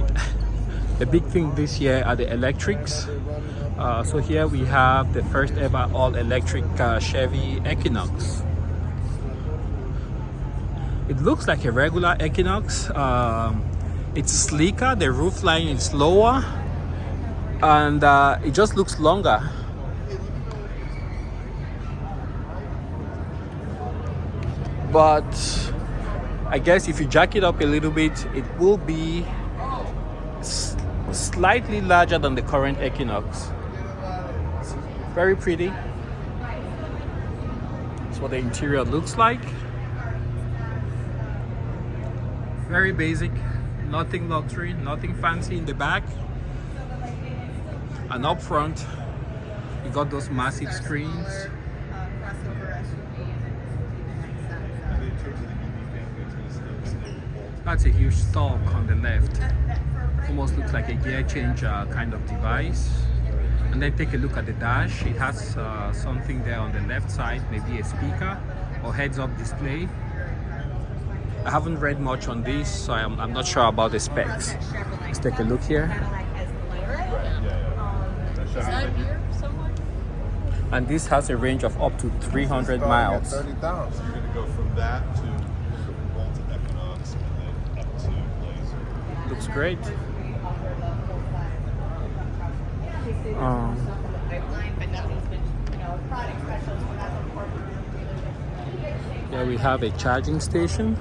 right. The big thing this year are the electrics. So here we have the first ever all-electric Chevy Equinox. It looks like a regular Equinox. It's sleeker, the roof line is lower, and it just looks longer. But I guess if you jack it up a little bit, it will be slightly larger than the current Equinox. Very pretty. That's what the interior looks like. Very basic, nothing luxury, nothing fancy in the back. And up front, you got those massive screens. That's a huge stalk on the left. Almost looks like a gear change kind of device. And then take a look at the dash. It has something there on the left side, maybe a speaker or heads-up display. I haven't read much on this, so I'm not sure about the specs. Let's take a look here. And this has a range of up to 300 miles. 30,000. You're going to go from that to Volta Equinox and then up to Blazer. Looks great. Here we have a charging station.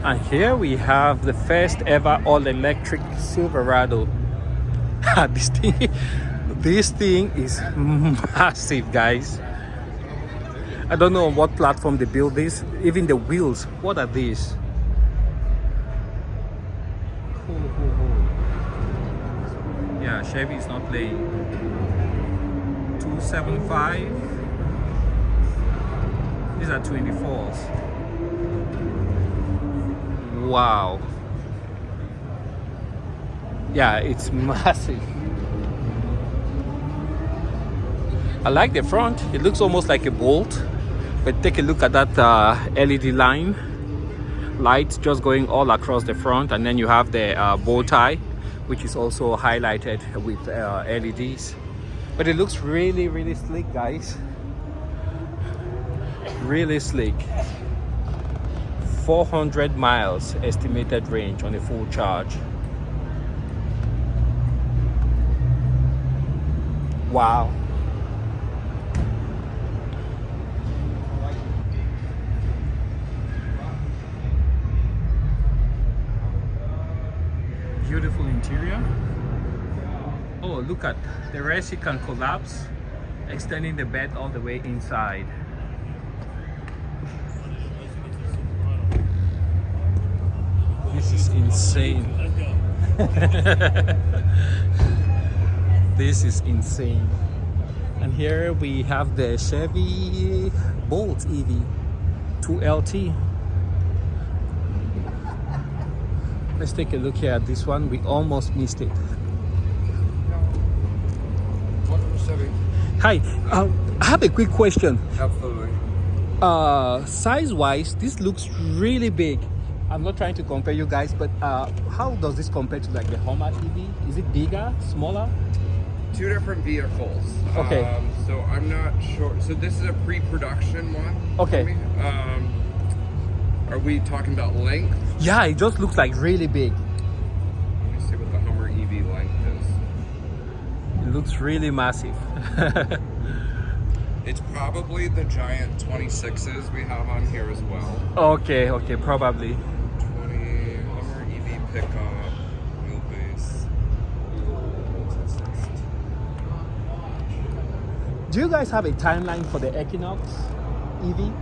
And here we have the first ever all-electric Silverado. This thing is massive, guys. I don't know on what platform they build this. Even the wheels, what are these? Yeah, Chevy is not playing. 275. These are 24s. Wow. Yeah, it's massive. I like the front. It looks almost like a Bolt. But take a look at that LED line. Lights just going all across the front. And then you have the bow tie, which is also highlighted with LEDs. But it looks really, really sleek, guys. Really sleek. 400 miles estimated range on a full charge. Wow. Beautiful interior. Oh, look at the rest, you can collapse, extending the bed all the way inside. This is insane. This is insane. And here we have the Chevy Bolt EV 2LT. Let's take a look here at this one. We almost missed it. Welcome to Chevy. Hi, I have a quick question. Absolutely. Size-wise, this looks really big. I'm not trying to compare you guys, but how does this compare to like the Hummer EV? Is it bigger, smaller? Two different vehicles. Okay. So I'm not sure. So this is a pre-production one. Okay. Are we talking about length? Yeah, it just looks like really big. Let me see what the Hummer EV length is. It looks really massive. It's probably the giant 26s we have on here as well. Okay, probably. 20 Hummer EV pickup, wheelbase. Do you guys have a timeline for the Equinox EV?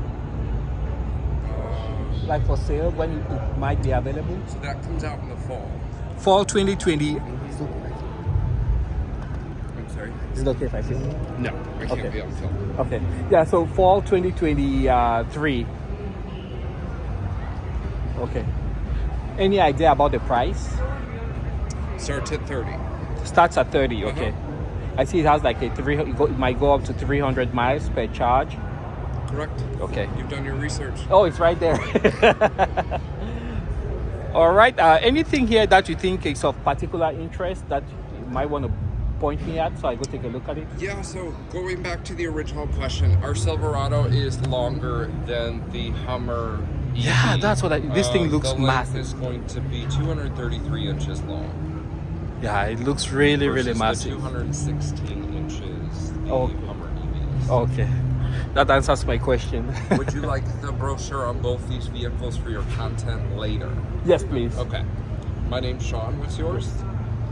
Like for sale, when it might be available? So that comes out in the fall. Fall 2020. I'm sorry? Is it okay if I see? No, I can't Okay. be able to tell. Okay. Yeah, so fall 2023. Okay. Any idea about the price? Starts at 30. Starts at 30. Okay. I see it has like a it might go up to 300 miles per charge. Correct. Okay. You've done your research. Oh, it's right there. All right. Anything here that you think is of particular interest that you might want to point me at, so I go take a look at it? Yeah, so going back to the original question, our Silverado is longer than the Hummer EV. Yeah, that's what this thing looks the length massive. is going to be 233 inches long. Yeah, it looks really, really versus the massive. 216 inches the Oh. Hummer EV is. Okay. That answers my question. Would you like the brochure on both these vehicles for your content later? Yes, please. Okay. My name's Sean. What's yours?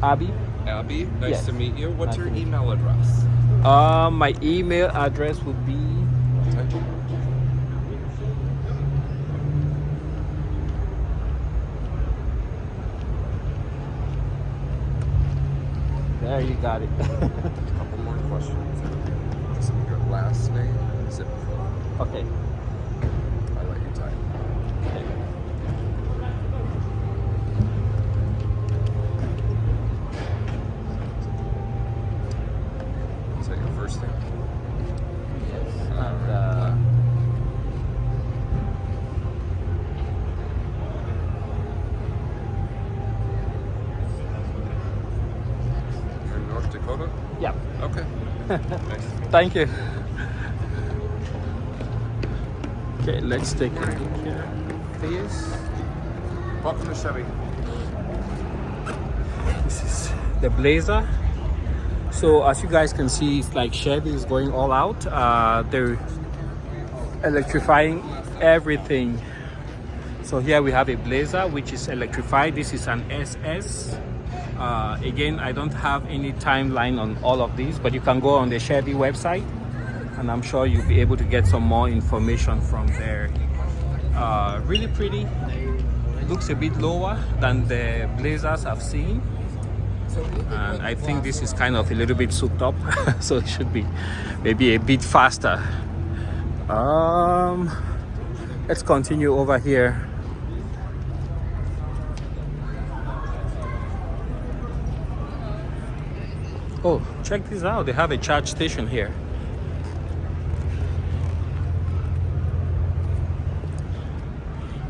Abby? Abby. Nice Yes. to meet you. What's Nice your to meet you. email address? My email address would be there. You got it. Couple more questions. Just your last name, zip code. Okay. I'll let you type. Is that your first name? And, You're in North Dakota? yeah. Okay. Nice. Thank you. Okay, let's take a look here. This. Welcome to Chevy. This is the Blazer. So as you guys can see, it's like Chevy is going all out. They're electrifying everything. So here we have a Blazer which is electrified. This is an SS. Again, I don't have any timeline on all of these, but you can go on the Chevy website and I'm sure you'll be able to get some more information from there. Really pretty. Looks a bit lower than the Blazers I've seen. And I think this is kind of a little bit souped up, so it should be maybe a bit faster. Let's continue over here. Oh, check this out. They have a charge station here.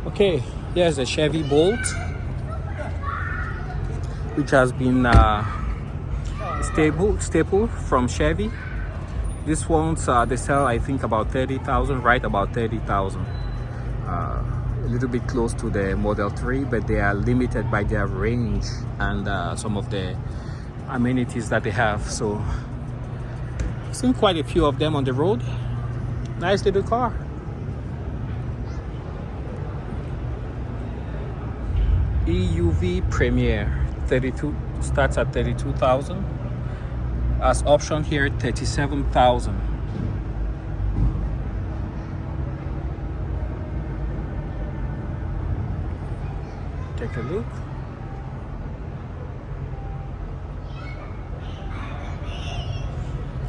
Okay, here's a Chevy Bolt, which has been staple from Chevy. This one's they sell, I think, about 30,000, right about 30,000. A little bit close to the Model 3, but they are limited by their range and some of the amenities that they have. So I've seen quite a few of them on the road. Nice little car. EUV Premier 32 starts at 32,000. As option here, 37,000. Take a look.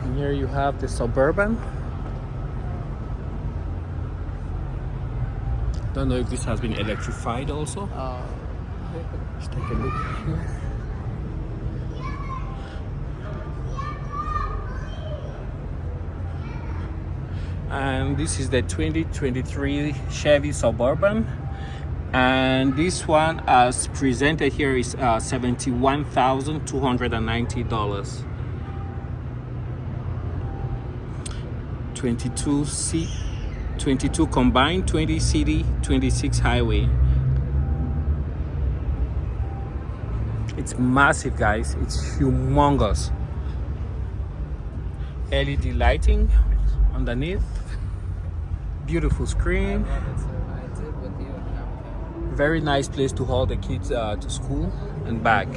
And here you have the Suburban. Don't know if this has been electrified also. Let's take a look here. And this is the 2023 Chevy Suburban, and this one as presented here is $71,290. 22 combined, 20 city, 26 highway. It's massive, guys. It's humongous. LED lighting underneath. Beautiful screen. Very nice place to haul the kids to school and back.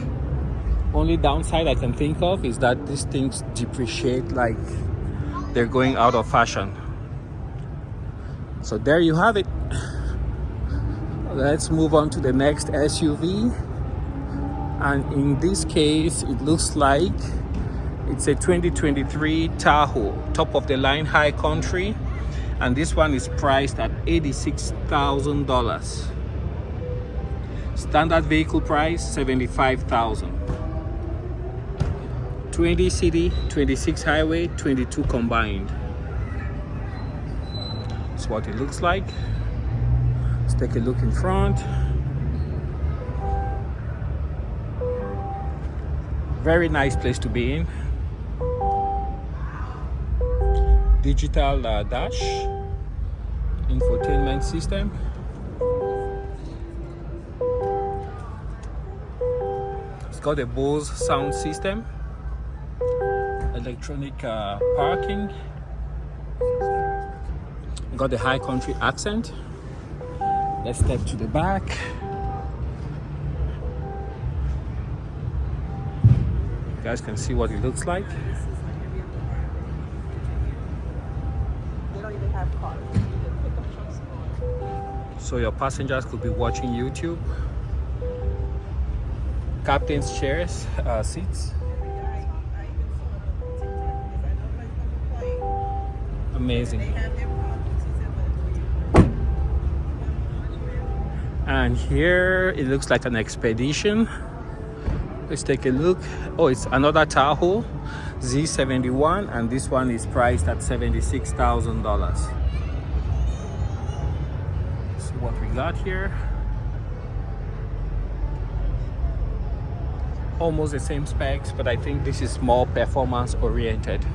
Only downside I can think of is that these things depreciate like they're going out of fashion. So there you have it. Let's move on to the next SUV. And in this case, it looks like it's a 2023 Tahoe, top of the line high country. And this one is priced at $86,000. Standard vehicle price, $75,000. 20 city, 26 highway, 22 combined. That's what it looks like. Let's take a look in front. Very nice place to be in. Digital dash, infotainment system. It's got a Bose sound system, electronic parking. Got the high country accent. Let's step to the back. You guys can see what it looks like. So your passengers could be watching YouTube. Captain's chairs, seats. Amazing. And here it looks like an Expedition. Let's take a look. Oh, it's another Tahoe Z71, and this one is priced at $76,000. See what we got here. Almost the same specs, but I think this is more performance oriented.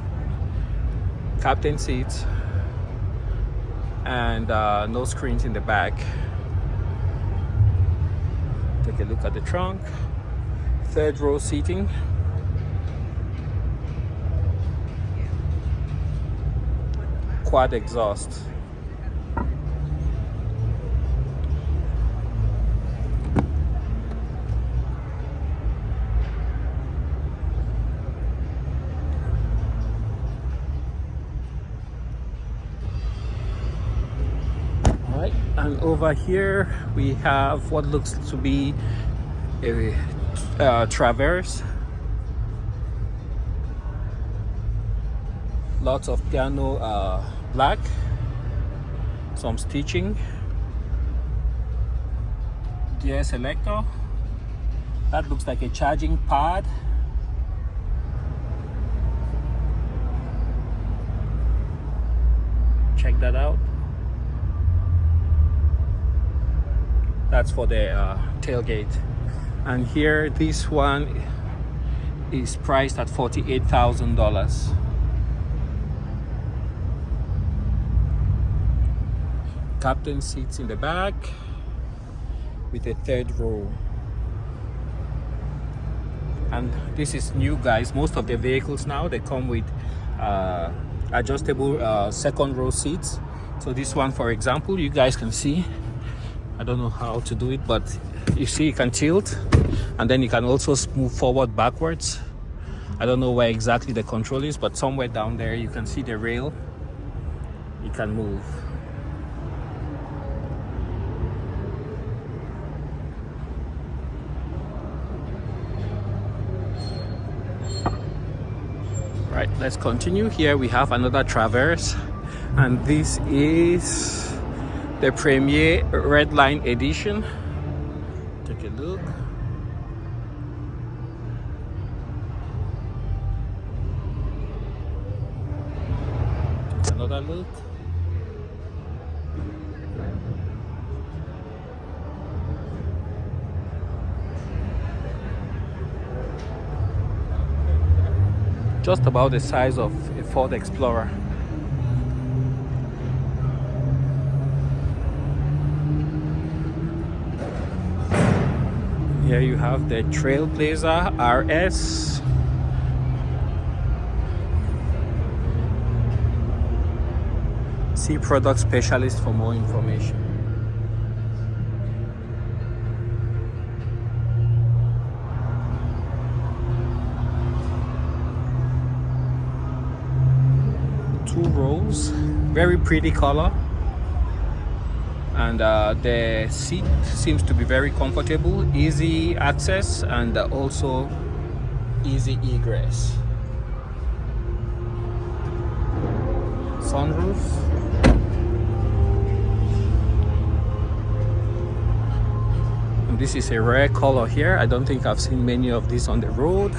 Captain seats and no screens in the back. Take a look at the trunk. Third row seating. Quad exhaust. Alright, and over here we have what looks to be a Traverse. Lots of piano black, some stitching, gear selector. That looks like a charging pad. Check that out. That's for the tailgate. And here, this one is priced at $48,000. Captain seats in the back with a third row. And this is new, guys. Most of the vehicles now, they come with adjustable second row seats. So this one, for example, you guys can see. I don't know how to do it, but you see you can tilt, and then you can also move forward, backwards. I don't know where exactly the control is, but somewhere down there you can see the rail. You can move. Right, let's continue. Here we have another Traverse, and this is the Premier Redline Edition. Take a look. Another look. Just about the size of a Ford Explorer. Here you have the Trailblazer RS. See product specialist for more information. Two rows, very pretty color. And the seat seems to be very comfortable, easy access, and also easy egress. Sunroof. And this is a rare color here. I don't think I've seen many of these on the road.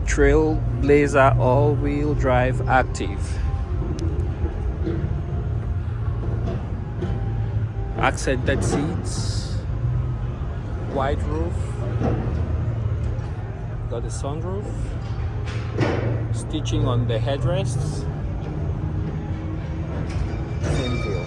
Trailblazer all-wheel drive active. Accented seats, white roof, got the sunroof, stitching on the headrests, same deal.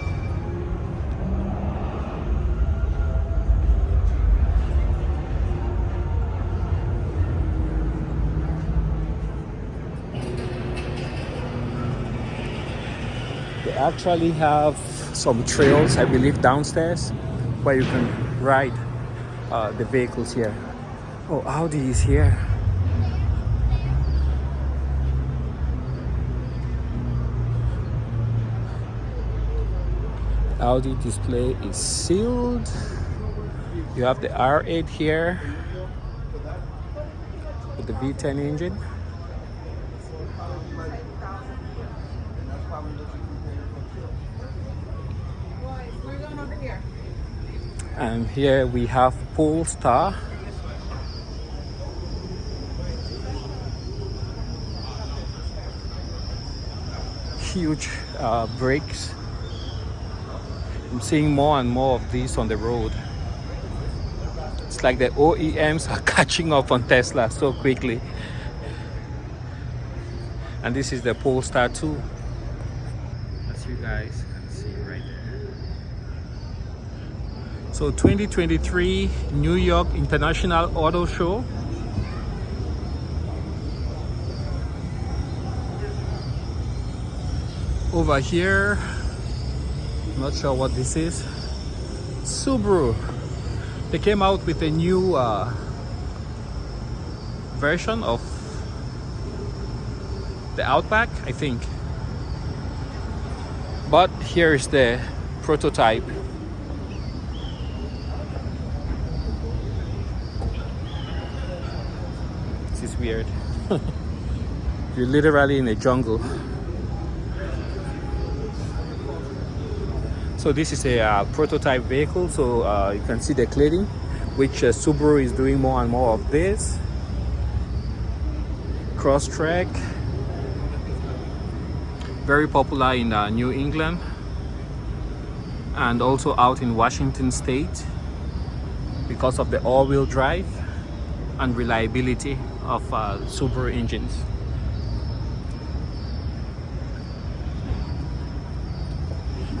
They actually have some trails, I believe, downstairs where you can ride the vehicles here. Oh, Audi is here. Audi display is sealed. You have the R8 here with the V10 engine. And here we have Polestar. Huge brakes. I'm seeing more and more of these on the road. It's like the OEMs are catching up on Tesla so quickly. And this is the Polestar 2. As you guys can see right there. So 2023 New York International Auto Show. Over here, not sure what this is. Subaru. They came out with a new version of the Outback, I think. But here is the prototype. This is weird. You're literally in a jungle. So this is a prototype vehicle, so you can see the cladding, which Subaru is doing more and more of this. Crosstrek, very popular in New England and also out in Washington State because of the all-wheel drive and reliability of Subaru engines.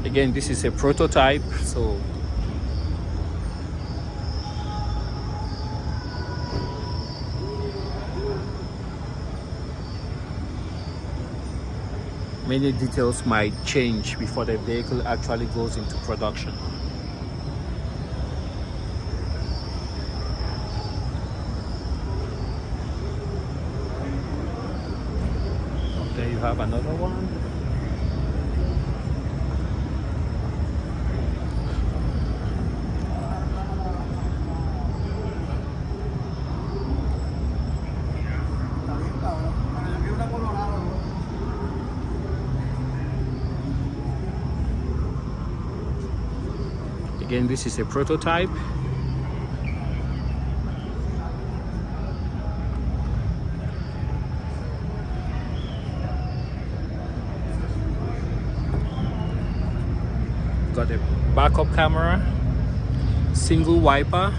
Again, this is a prototype, so many details might change before the vehicle actually goes into production. There you have another one. Again, this is a prototype. Got a backup camera, single wiper.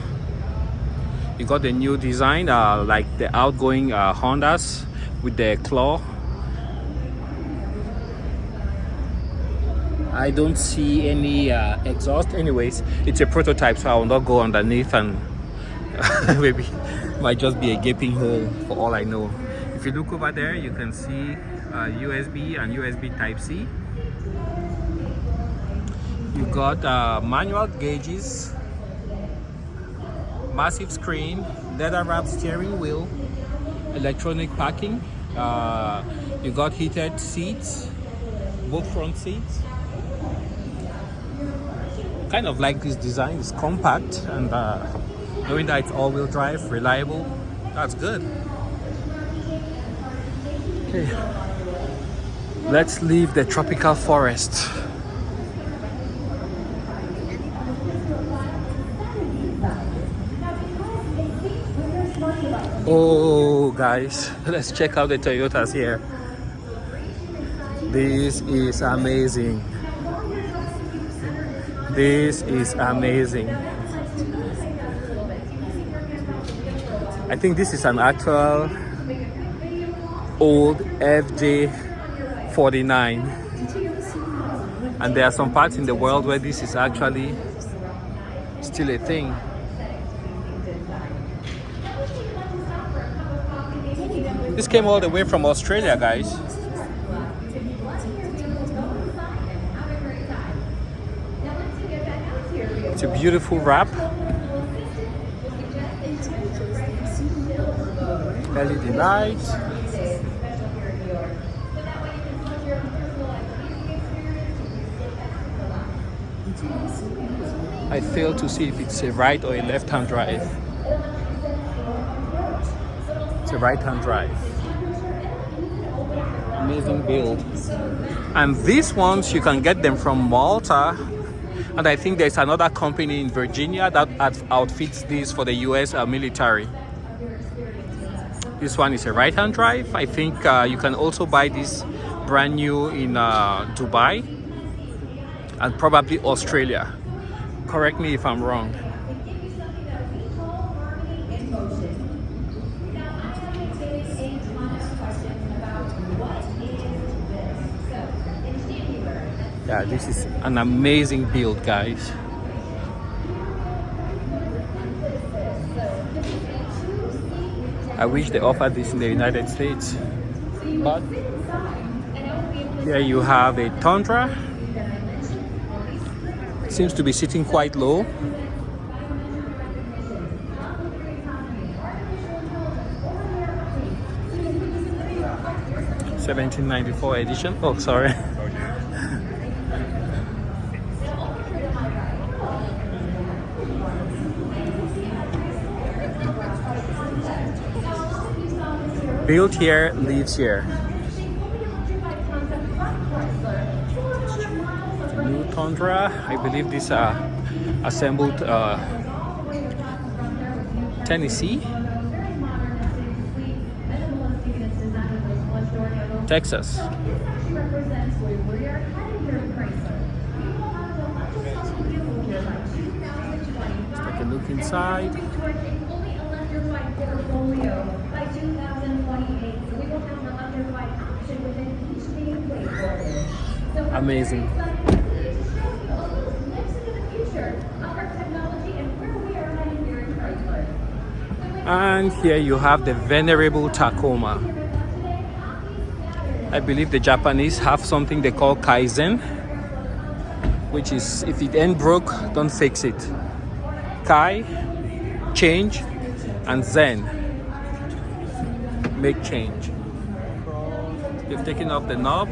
You got the new design, like the outgoing Hondas with the claw. I don't see any exhaust. Anyways, it's a prototype, so I will not go underneath, and maybe might just be a gaping hole for all I know. If you look over there, you can see USB and USB Type-C. You got manual gauges, massive screen, leather wrapped steering wheel, electronic parking. You got heated seats, both front seats. Kind of like this design. It's compact, and knowing that it's all-wheel drive, reliable, that's good. Okay, let's leave the tropical forest. Oh, guys, let's check out the Toyotas here. This is amazing. This is amazing. I think this is an actual old FJ49. And there are some parts in the world where this is actually still a thing. This came all the way from Australia, guys. It's a beautiful wrap. LED lights. I fail to see if it's a right or a left-hand drive. It's a right-hand drive. Amazing build. And these ones, you can get them from Malta. And I think there's another company in Virginia that outfits these for the US military. This one is a right-hand drive. I think you can also buy this brand new in Dubai and probably Australia. Correct me if I'm wrong. Yeah, this is an amazing build, guys. I wish they offered this in the United States. But here you have a Tundra. It seems to be sitting quite low. $1794 edition. Oh, sorry. Built here, lives here. New Tundra. I believe these are assembled Tennessee, Texas. Let's take a look inside. Amazing. And here you have the venerable Tacoma. I believe the Japanese have something they call Kaizen, which is if it ain't broke, don't fix it. Kai, change, and Zen, make change. They've taken off the knob.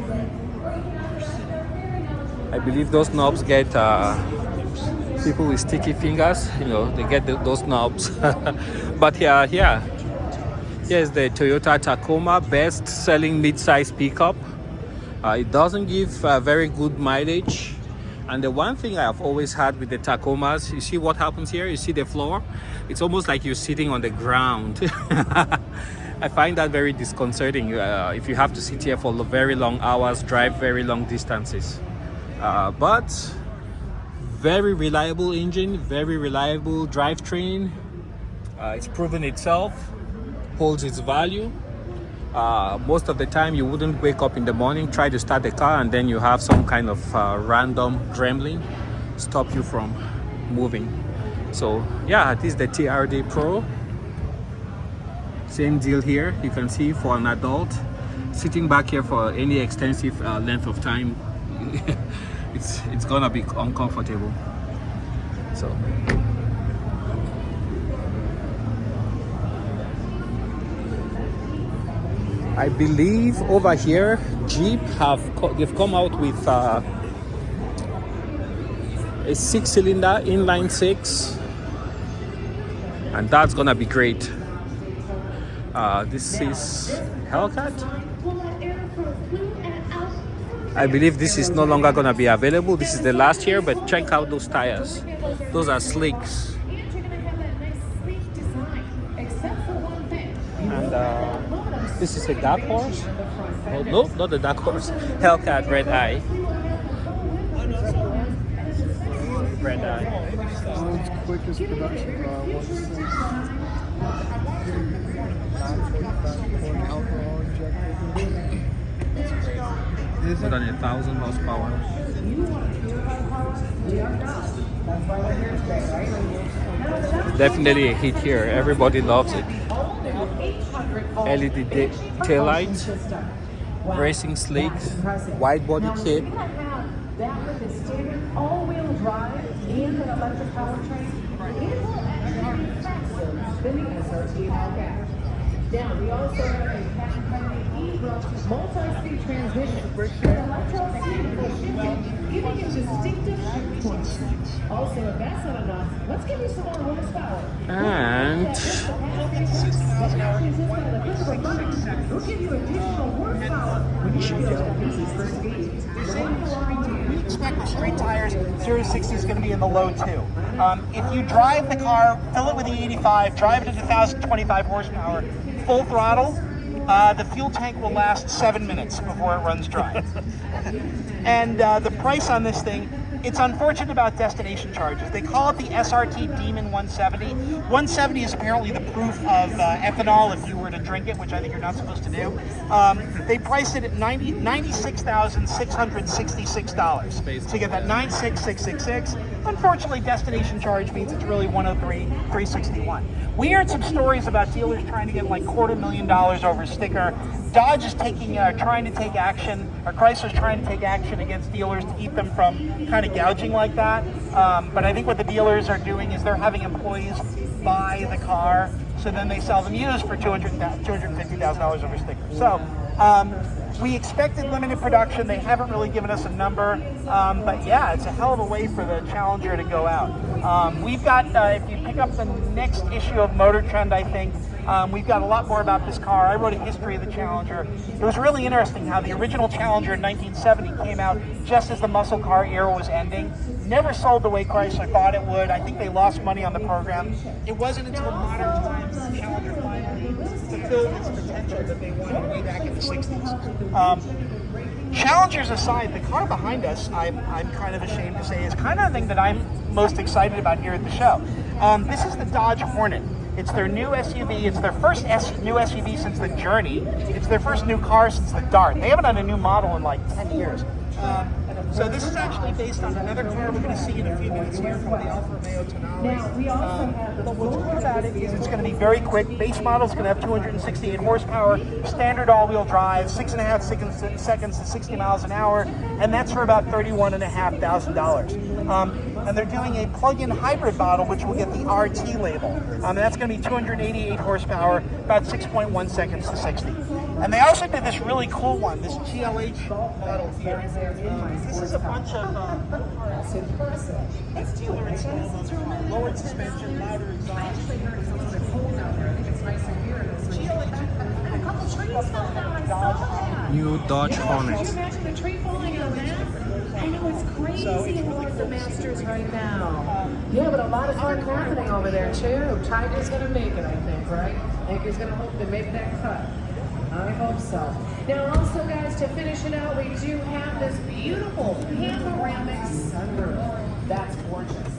I believe those knobs get people with sticky fingers, you know, they get those knobs. But here's the Toyota Tacoma, best-selling mid-size pickup. It doesn't give very good mileage. And the one thing I've always had with the Tacomas, you see what happens here? You see the floor? It's almost like you're sitting on the ground. I find that very disconcerting if you have to sit here for very long hours, drive very long distances. But very reliable engine, very reliable drivetrain. It's proven itself, holds its value. Most of the time you wouldn't wake up in the morning, try to start the car, and then you have some kind of random gremlin stop you from moving. So yeah, this is the TRD Pro. Same deal here. You can see for an adult sitting back here for any extensive length of time, it's gonna be uncomfortable. So I believe over here Jeep they've come out with a 6-cylinder inline 6, and that's gonna be great. This is Hellcat. I believe this is no longer gonna be available. This is the last year, but check out those tires. Those are slicks. This is a dark horse. Oh no, not the dark horse. Hellcat Red Eye. Red Eye. World's quickest production car. 945 alcohol injected. More than 1,000 horsepower. Definitely a hit here. Everybody loves it. LED tail lights, racing sleek, wide body kit. That with a standard all-wheel drive and an electric powertrain, it will actually be faster than the SRT Hellcat. Now, we also have a patent-pending e-brushed multi-speed transmission with electro-mechanical shifting, giving you distinctive shift points. Also, if that's not enough, let's give you some more horsepower. And We'll give you additional horsepower when you feel that busy for speed. We expect with straight tires, 0 to 60 is going to be in the low 2. If you drive the car, fill it with the 85, drive it at 1,025 horsepower, full throttle, the fuel tank will last 7 minutes before it runs dry. And the price on this thing, it's unfortunate about destination charges. They call it the SRT Demon 170. 170 is apparently the proof of ethanol if you were to drink it, which I think you're not supposed to do. They priced it at $96,666 to get that 96,666. Unfortunately, destination charge means it's really 103,361. We heard some stories about dealers trying to get like $250,000 over a sticker. Dodge is trying to take action, or Chrysler's trying to take action against dealers to keep them from kind of gouging like that. But I think what the dealers are doing is they're having employees buy the car, so then they sell them used for $250,000 over a sticker. So we expected limited production. They haven't really given us a number, but yeah, it's a hell of a way for the Challenger to go out. We've got, if you pick up the next issue of Motor Trend, I think, we've got a lot more about this car. I wrote a history of the Challenger. It was really interesting how the original Challenger in 1970 came out just as the muscle car era was ending. Never sold the way Chrysler thought it would. I think they lost money on the program. It wasn't until modern times the Challenger finally fulfilled its potential that they wanted way back in the 60s. Challengers aside, the car behind us, I'm kind of ashamed to say, is kind of the thing that I'm most excited about here at the show. This is the Dodge Hornet. It's their new SUV. It's their first new SUV since the Journey. It's their first new car since the Dart. They haven't had a new model in like 10 years. So this is actually based on another car we're going to see in a few minutes here from the Alfa Romeo Tonale. Now, we also have the But what's cool about it is it's going to be very quick. Base model is going to have 268 horsepower, standard all-wheel drive, 6.5 seconds to 60 miles an hour, and that's for about $31,500. And they're doing a plug-in hybrid model, which will get the RT label. And that's going to be 288 horsepower, about 6.1 seconds to 60. And they also did this really cool one, this GLH model here. This is a bunch of that's dealer incentives. Lowered suspension, louder exhaust. New Dodge Hornet. Can you imagine the tree falling on that? I know it's crazy in the Masters right now. Yeah, but a lot of fun happening over there too. Tiger's gonna make it, I think, right? Anchor's gonna hope to make that cut. I hope so. Now also guys, to finish it out, we do have this beautiful panoramic sunroof. That's gorgeous.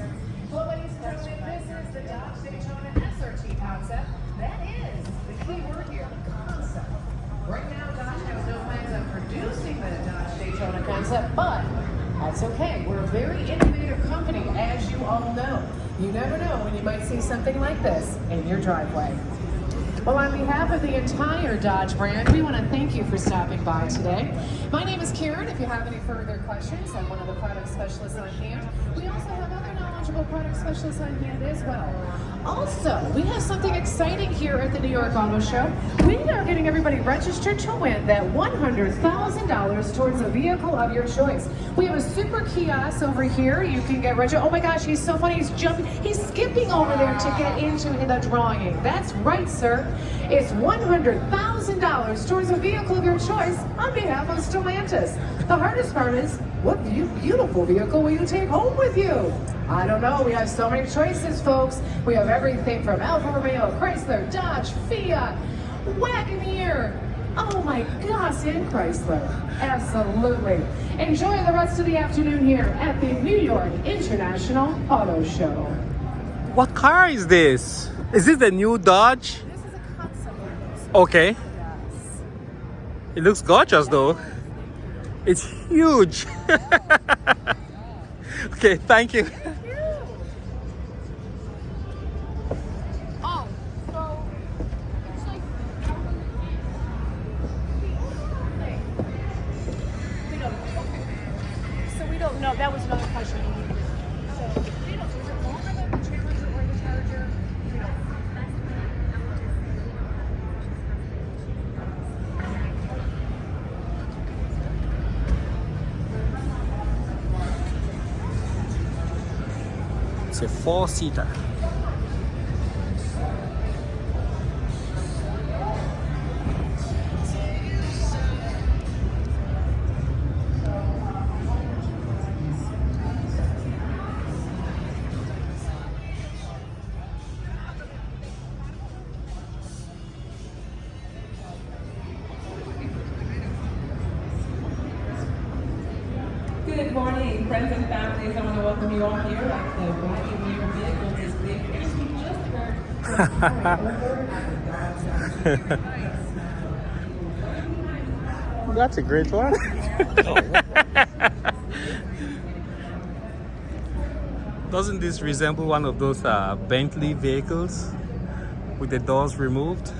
Well, ladies and gentlemen, this is the Dodge Daytona SRT concept. That is the key word here, concept. Right now, Dodge has no plans on producing the Dodge Daytona concept, but that's okay. We're a very innovative company, as you all know. You never know when you might see something like this in your driveway. Well, on behalf of the entire Dodge brand, we want to thank you for stopping by today. My name is Karen. If you have any further questions, I'm one of the product specialists on hand. We also have other knowledgeable product specialists on hand as well. Also, we have something exciting here at the New York Auto Show. We are getting everybody registered to win that $100,000 towards a vehicle of your choice. We have a super kiosk over here. You can get registered. Oh my gosh, he's so funny. He's jumping. He's skipping over there to get into the drawing. That's right, sir. It's $100,000 towards a vehicle of your choice on behalf of Stellantis. The hardest part is, what beautiful vehicle will you take home with you? I don't know. We have so many choices, folks. We have everything from Alfa Romeo, Chrysler, Dodge, Fiat, Wagoneer, Oh my gosh, and Chrysler. Absolutely. Enjoy the rest of the afternoon here at the New York International Auto Show. What car is this? Is this the new Dodge? This is a concept. Okay. Yes. It looks gorgeous though. It's huge. Okay, thank you. Oh, so it's like we don't know. Okay. So we don't know. That was another question. So we don't. Is it longer than the Challenger or the Charger? We don't. It's a 4-seater. Good morning, friends and families. I want to welcome you all here at the Riding Your Vehicles is Big. As we just heard. That's a great one. Doesn't this resemble one of those Bentley vehicles with the doors removed?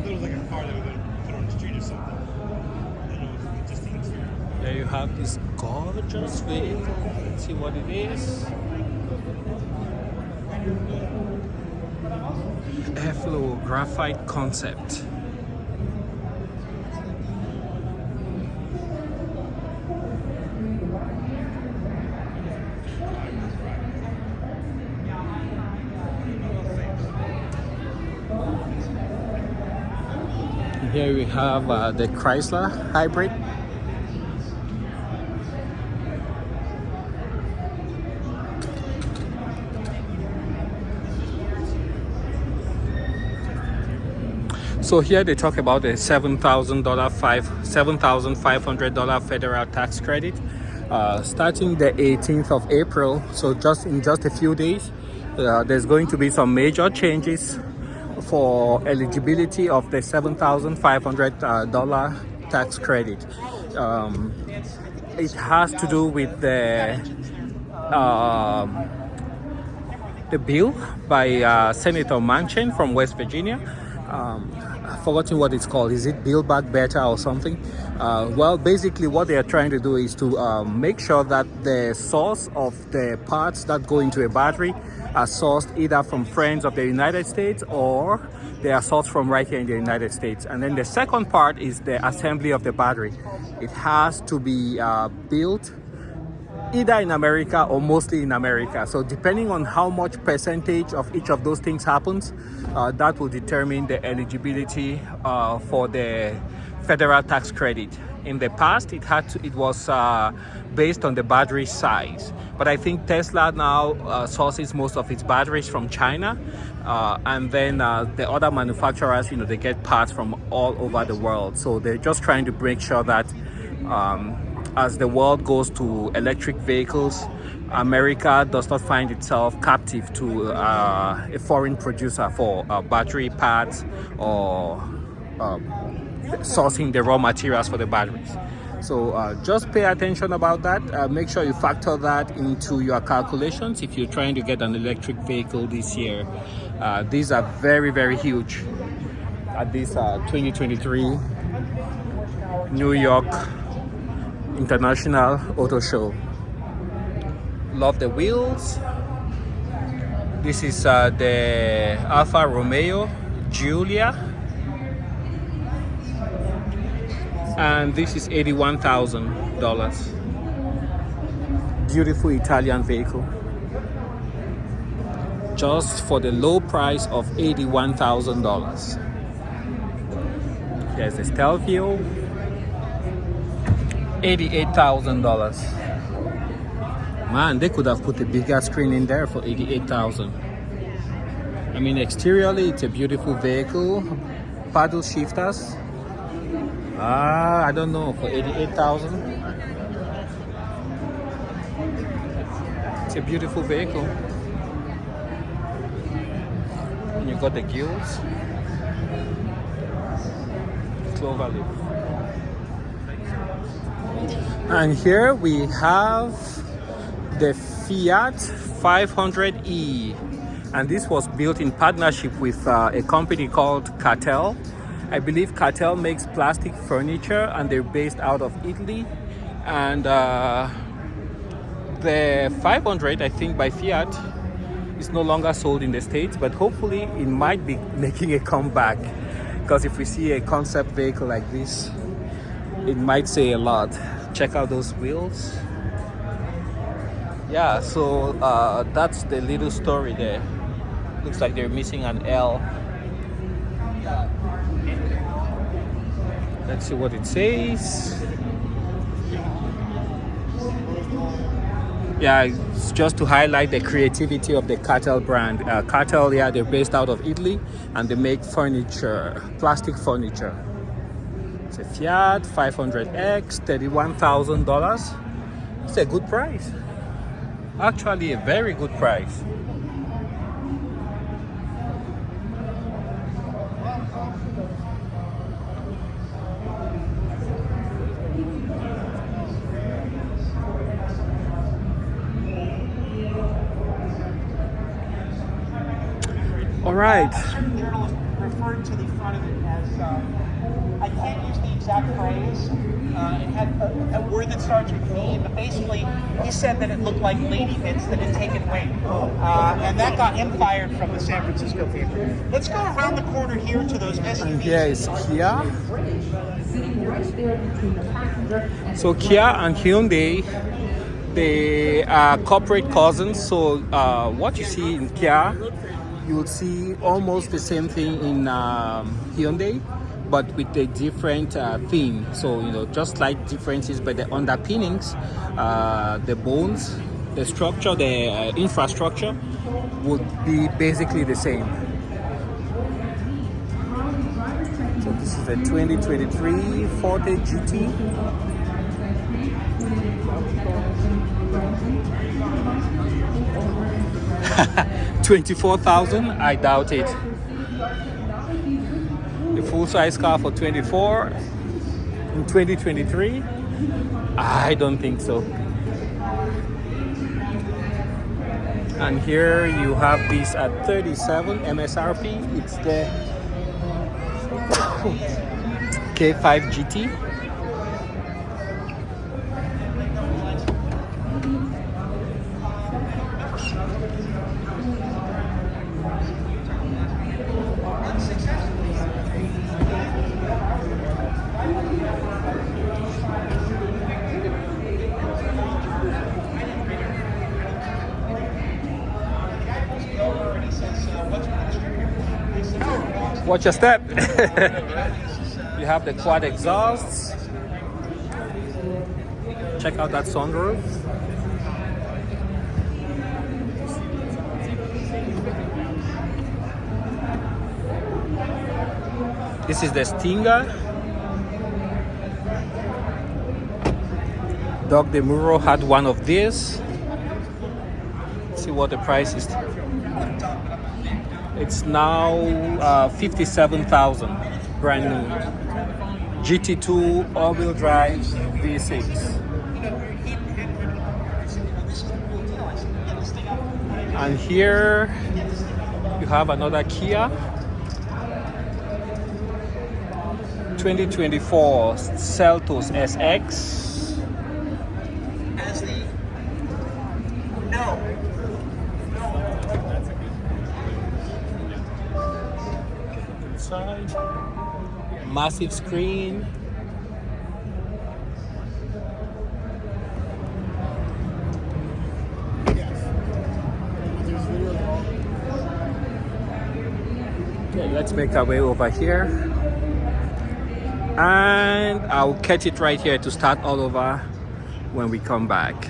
It was like a car that we would put on the street or something. I don't know if it just seems. There you have this gorgeous vehicle. Let's see what it is. Airflow graphite concept. Here we have the Chrysler hybrid. So here they talk about the $7,500 federal tax credit starting the 18th of April. So in just a few days, there's going to be some major changes for eligibility of the $7,500 tax credit. It has to do with the bill by Senator Manchin from West Virginia. I've forgotten what it's called. Is it Build Back Better or something? Well, basically what they are trying to do is to make sure that the source of the parts that go into a battery are sourced either from friends of the United States or they are sourced from right here in the United States. And then the second part is the assembly of the battery. It has to be built either in America or mostly in America. So depending on how much percentage of each of those things happens, that will determine the eligibility for the federal tax credit. In the past, it was based on the battery size, but I think Tesla now sources most of its batteries from China, and then the other manufacturers, they get parts from all over the world. So they're just trying to make sure that as the world goes to electric vehicles, America does not find itself captive to a foreign producer for battery parts or sourcing the raw materials for the batteries. So just pay attention about that. Make sure you factor that into your calculations if you're trying to get an electric vehicle this year. These are very, very huge at this 2023 New York International Auto Show. Love the wheels. This is the Alfa Romeo Giulia, and this is $81,000. Beautiful Italian vehicle, just for the low price of $81,000. Here's the Stelvio. $88,000. Man, they could have put a bigger screen in there for $88,000. I mean, exteriorly, it's a beautiful vehicle. Paddle shifters. I don't know, for $88,000. It's a beautiful vehicle. And you got the gills. Clover leaf. And here we have the Fiat 500e, and this was built in partnership with a company called Cartel. I believe Cartel makes plastic furniture, and they're based out of Italy. And the 500, I think, by Fiat is no longer sold in the States, but hopefully it might be making a comeback, because if we see a concept vehicle like this, it might say a lot. Check out those wheels. Yeah, so that's the little story there. Looks like they're missing an L. Let's see what it says. Yeah, it's just to highlight the creativity of the Cartel brand. Cartel, yeah, they're based out of Italy, and they make furniture, plastic furniture. It's a Fiat 500X, $31,000. It's a good price. Actually, a very good price. All right. Certain journalists referred to the front of it as, I can't use the exact phrase, it had a word that starts with V, but basically he said that it looked like lady bits that had taken weight. And that got him fired from the San Francisco paper. Let's go around the corner here to those SUVs. And here is Kia. So Kia and Hyundai, they are corporate cousins. So what you see in Kia, you will see almost the same thing in Hyundai, but with a different theme. So, you know, just slight differences, but the underpinnings, the bones, the structure, the infrastructure would be basically the same. So this is a 2023 Forte GT. $24,000, I doubt it. The full-size car for 24 in 2023, I don't think so. And here you have this at 37 MSRP. It's the K5 GT. Watch your step. You have the quad exhausts. Check out that sunroof. This is the Stinger. Doug DeMuro had one of these. Let's see what the price is. It's now $57,000, brand new. GT2 all-wheel drive V6. And here you have another Kia 2024 Seltos SX. Massive screen. Okay, let's make our way over here. and I'll cut it right here to start all over when we come back.